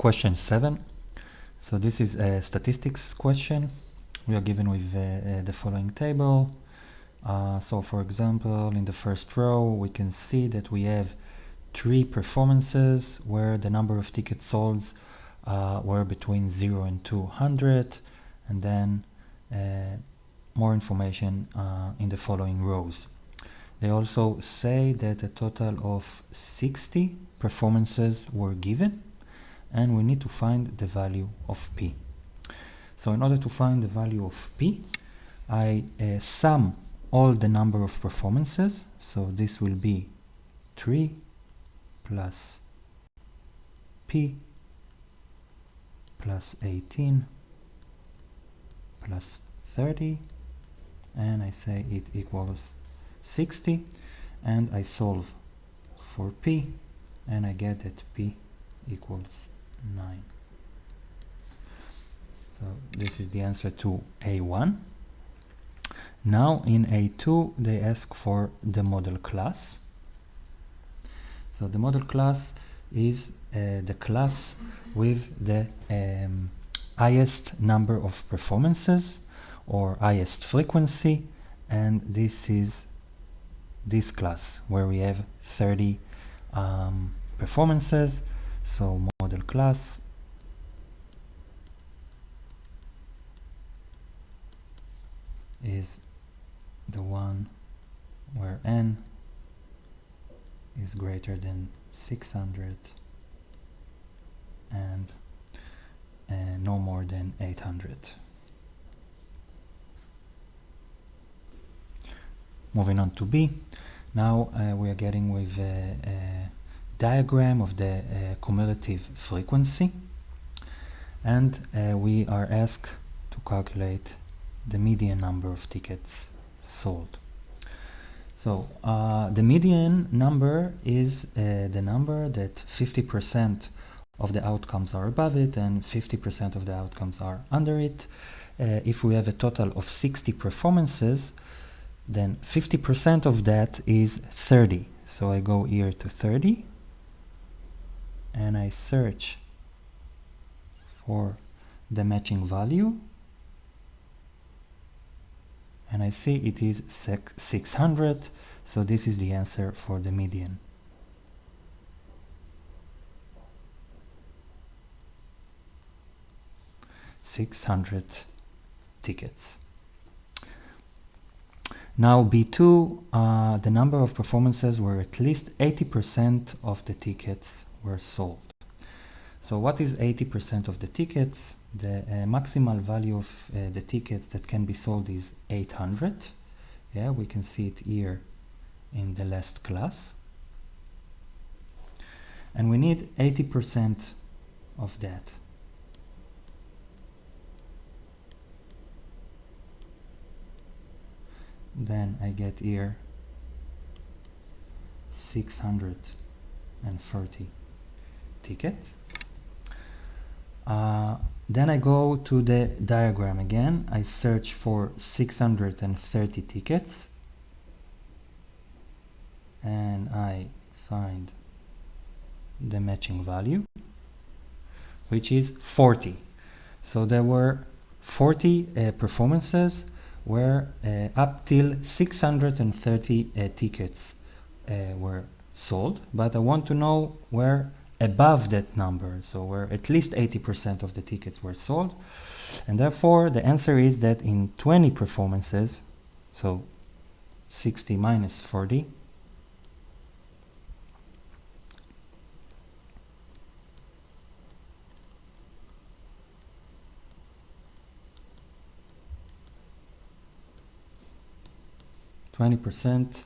question 7. So this is a statistics question. We are given with the following table. So for example, in the first row, we can see that we have 3 performances where the number of tickets sold were between 0 and 200, and then more information in the following rows. They also say that a total of 60 performances were given, and we need to find the value of P. So in order to find the value of P, I sum all the number of performances. So this will be 3 plus P plus 18 plus 30, and I say it equals 60, and I solve for P, and I get that P equals 9. So this is the answer to A1. Now in A2 they ask for the model class. So the model class is the class with the highest number of performances or highest frequency, and this is this class where we have 30 performances. So model class is the one where n is greater than 600 and no more than 800. Moving on to B. Now we are getting with a diagram of the cumulative frequency, and we are asked to calculate the median number of tickets sold. So the median number is the number that 50% of the outcomes are above it and 50% of the outcomes are under it. If we have a total of 60 performances, then 50% of that is 30. So I go here to 30 and I search for the matching value, and I see it is 600. So this is the answer for the median. $600 tickets. Now B2, the number of performances where at least 80% of the tickets were sold. So what is 80% of the tickets? The maximal value of the tickets that can be sold is 800. Yeah, we can see it here in the last class. And we need 80% of that. Then I get here 640 tickets. Then I go to the diagram again. I search for 630 tickets and I find the matching value, which is 40. So there were 40 performances where up till 630 tickets were sold, but I want to know where above that number, so where at least 80% of the tickets were sold, and therefore the answer is that in 20 performances, so 60 minus 40, ,20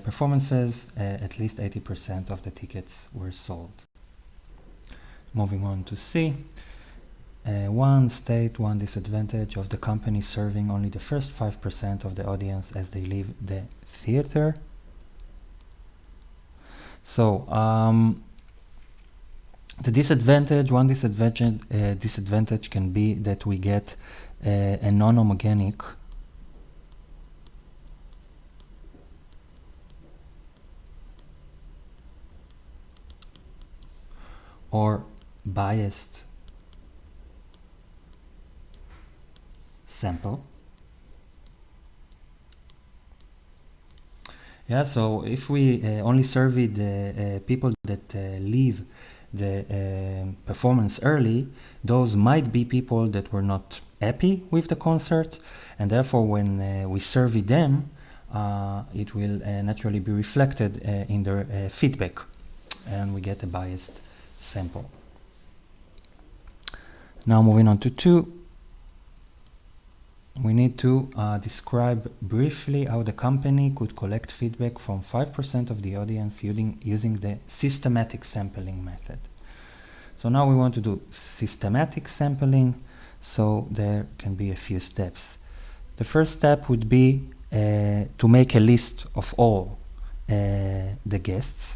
performances, at least 80% of the tickets were sold. Moving on to C. One state, one disadvantage of the company serving only the first 5% of the audience as they leave the theater. So the disadvantage, one disadvantage can be that we get a non-homogenic or biased sample. Yeah, so if we only surveyed the people that leave the performance early, those might be people that were not happy with the concert, and therefore when we survey them, it will naturally be reflected in their feedback, and we get a biased sample. Now moving on to 2. We need to describe briefly how the company could collect feedback from 5% of the audience using the systematic sampling method. So now we want to do systematic sampling, so there can be a few steps. The first step would be to make a list of all the guests.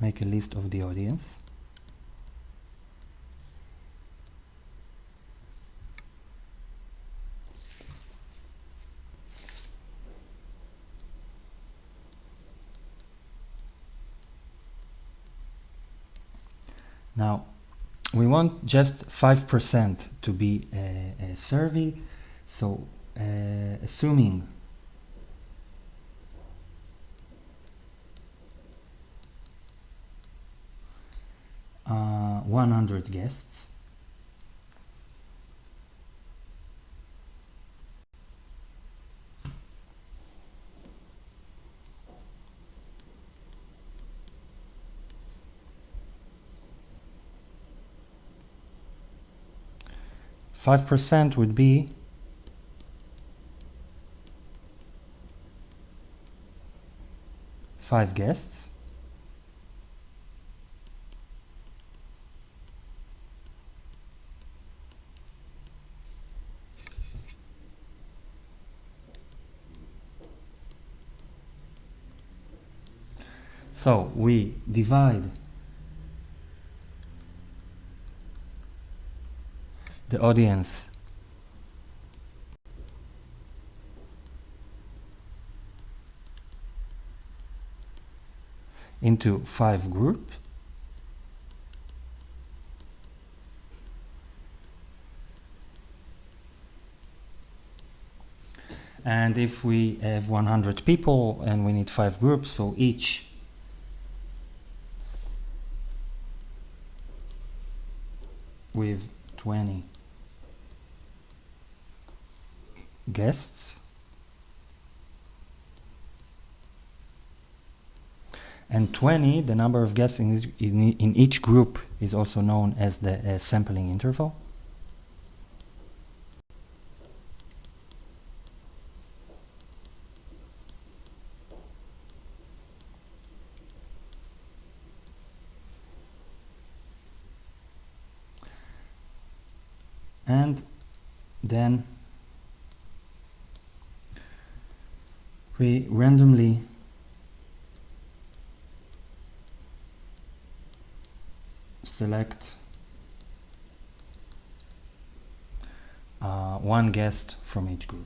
Make a list of the audience. Now, we want just 5% to be a survey, so assuming uh, 100 guests, %5 would be 5 guests. So we divide the audience into 5 groups. And if we have 100 people and we need 5 groups, so each with 20 guests, and 20, the number of guests in each group, is also known as the sampling interval. And then we randomly select one guest from each group.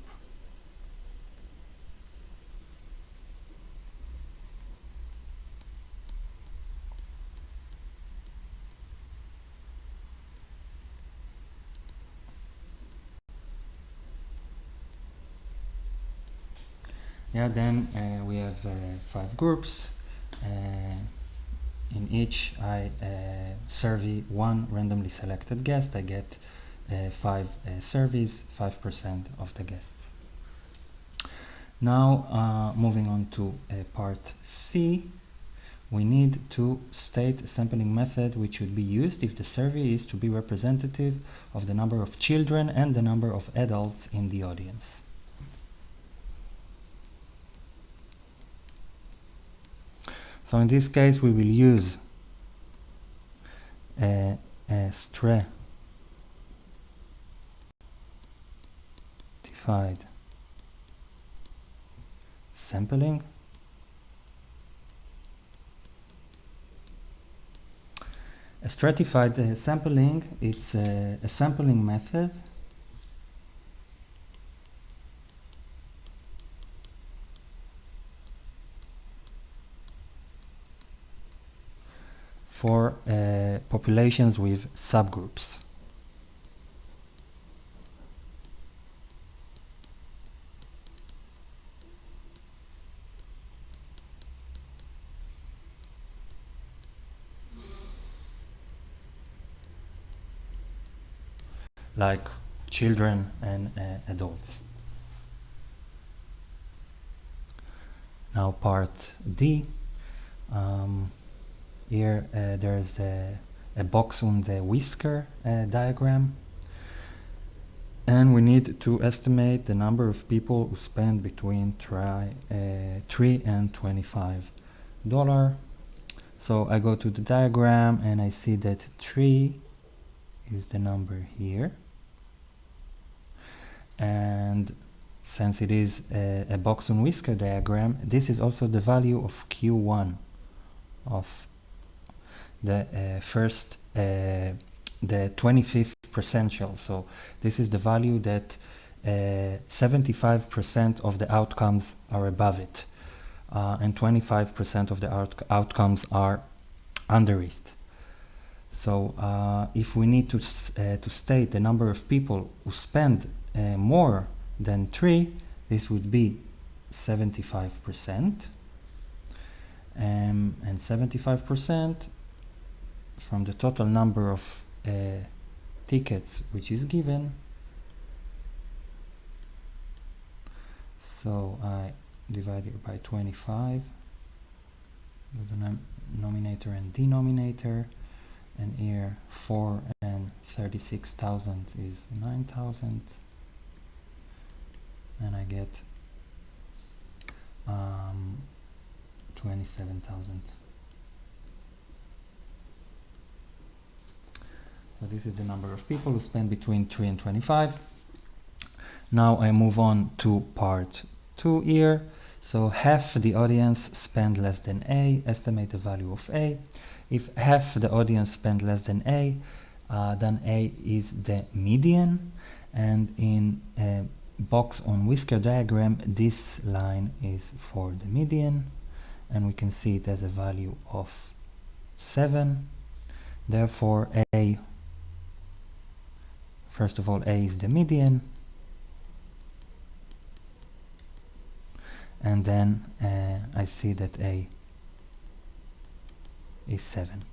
Yeah, then we have 5 groups. In each I survey one randomly selected guest. I get 5 surveys, 5% of the guests. Now moving on to part C, we need to state a sampling method which should be used if the survey is to be representative of the number of children and the number of adults in the audience. So in this case we will use a stratified sampling. A stratified sampling, it's a sampling method for populations with subgroups. Like children and adults. Now part D. Here there's a box on the whisker diagram, and we need to estimate the number of people who spend between $3 and $25. So I go to the diagram and I see that 3 is the number here, and since it is a box on whisker diagram, this is also the value of Q1 of the first, the 25th percentile. So this is the value that 75% of the outcomes are above it, and 25% of the outcomes are under it. So if we need to state the number of people who spend more than 3, this would be 75%, and 75% from the total number of tickets which is given. So I divide it by 25 with the numerator and denominator, and here 4 and 36,000 is 9,000, and I get 27,000. So this is the number of people who spend between 3 and 25. Now I move on to part 2 here. So half the audience spend less than A, estimate the value of A. If half the audience spend less than A, then A is the median, and in a box on whisker diagram, this line is for the median, and we can see it as a value of 7. Therefore A, first of all, A is the median, and then I see that A is 7.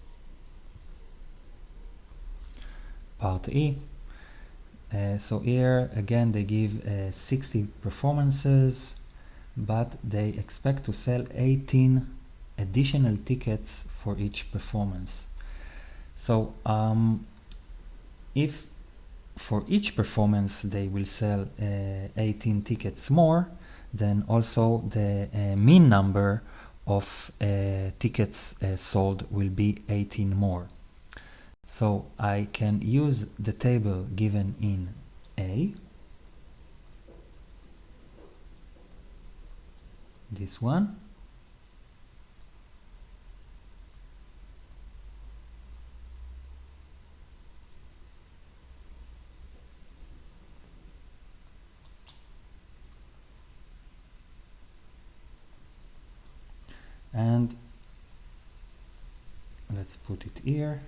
Part E. So here again they give 60 performances, but they expect to sell 18 additional tickets for each performance. So if for each performance they will sell 18 tickets more, then also the mean number of tickets sold will be 18 more. So I can use the table given in A, this one, and let's put it here.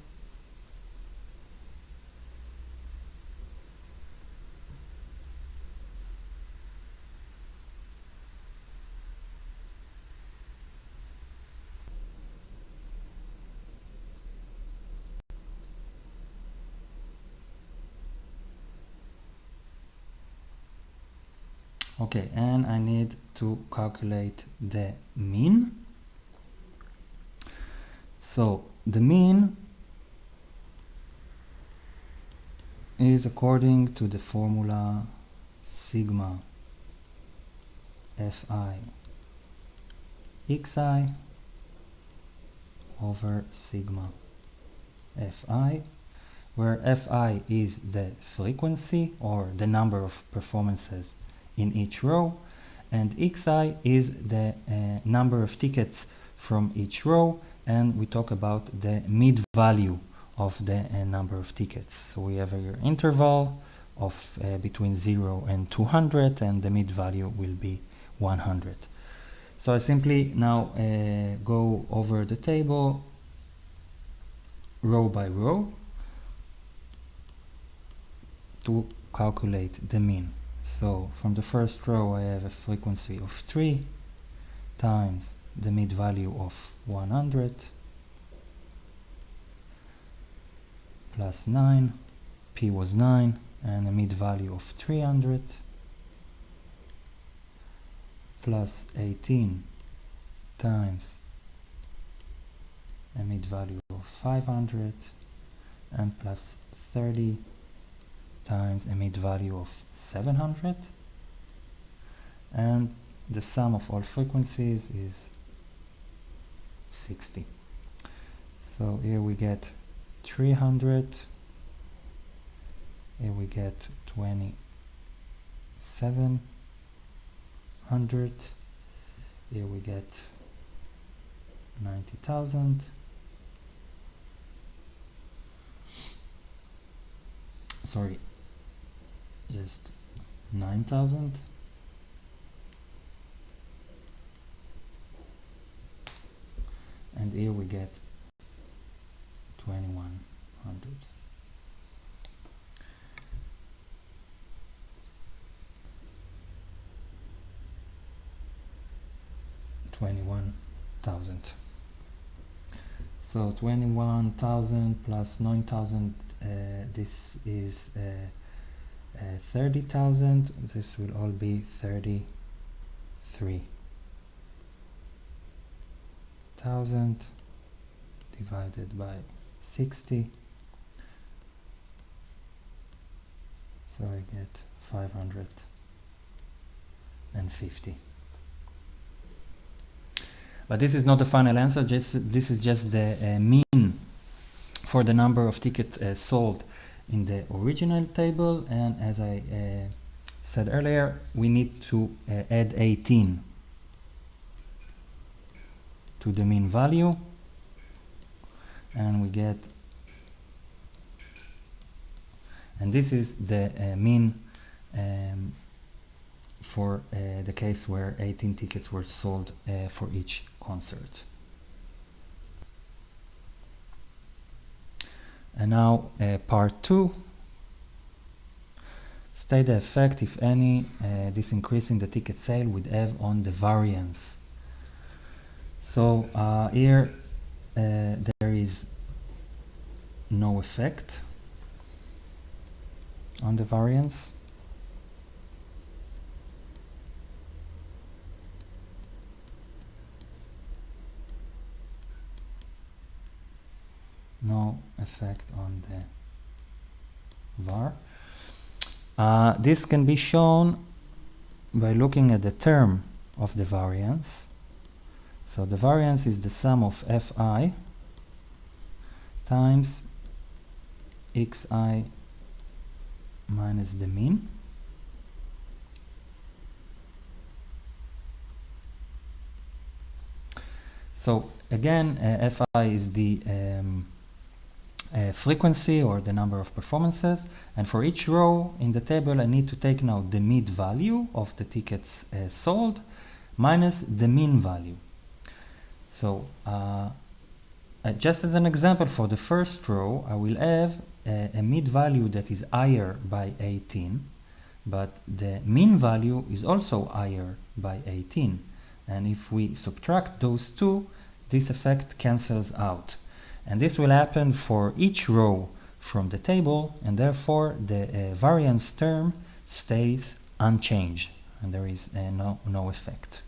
Okay, and I need to calculate the mean. So the mean is according to the formula sigma fi xi over sigma fi, where fi is the frequency or the number of performances in each row, and xi is the number of tickets from each row, and we talk about the mid value of the number of tickets. So we have a interval of between 0 and 200, and the mid value will be 100. So I simply now go over the table row by row to calculate the mean. So from the first row I have a frequency of 3 times the mid value of 100 plus 9, p was 9, and a mid value of 300 plus 18 times a mid value of 500 and plus 30 times a mid value of 700, and the sum of all frequencies is 60. So here we get 300, here we get 2700, here we get 90,000, sorry, just 9,000, and here we get 2100. So 21,000 plus 9,000, this is 30,000. This will all be 33,000 divided by 60. So I get 550. But this is not the final answer, this is just the mean for the number of tickets sold in the original table, and as I said earlier, we need to add 18 to the mean value, and we get, and this is the mean for the case where 18 tickets were sold for each concert. And now part 2. State the effect, if any, this increase in the ticket sale would have on the variance. So here there is no effect on the variance. No effect on the var. This can be shown by looking at the term of the variance. So the variance is the sum of fi times xi minus the mean. So again, fi is the frequency or the number of performances, and for each row in the table I need to take now the mid value of the tickets sold minus the mean value. So just as an example, for the first row I will have a mid value that is higher by 18, but the mean value is also higher by 18, and if we subtract those two, this effect cancels out. And this will happen for each row from the table, and therefore the variance term stays unchanged, and there is no effect.